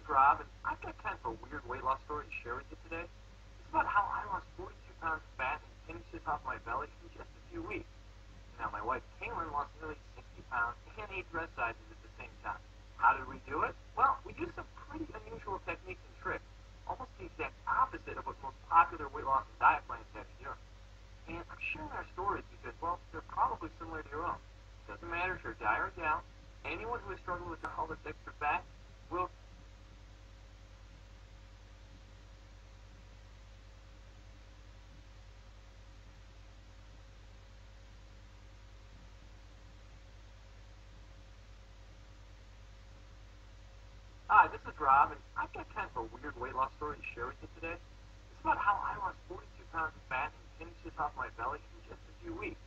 is Rob, and I've got kind of a weird weight loss story to share with you today. It's about how I lost 42 pounds of fat and 10 inches off my belly in just a few weeks. Now, my wife, Kaylin, lost nearly 60 pounds and 8 dress sizes at the same time. How did we do it? Well, we used some pretty unusual techniques and tricks, almost the exact opposite of what most popular weight loss and diet plans have you doing. And I'm sharing our stories because, well, they're probably similar to your own. It doesn't matter if you're a guy or a gal, anyone who has struggled with all this extra fat will. Hi, this is Rob, and I've got kind of a weird weight loss story to share with you today. It's about how I lost 42 pounds of fat and 10 inches off my belly in just a few weeks.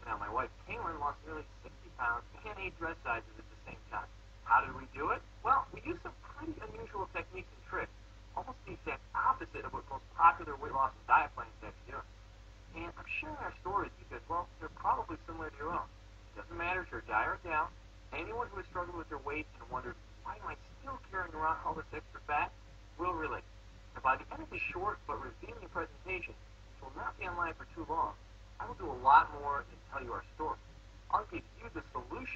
Now, my wife, Kaylin, lost nearly 60 pounds and 8 dress sizes at the same time. How did we do it? Well, we used some pretty unusual techniques and tricks, almost the exact opposite of what most popular weight loss and diet plans have you doing. And I'm sharing our stories because, well, they're probably similar to your own. It doesn't matter if you're a guy or a gal, anyone who has struggled with their weight and wondered, why am I still carrying around all this extra fat, will relate. And by the end of this short but revealing presentation, which will not be online for too long, I will do a lot more than tell you our story. I'll give you the solution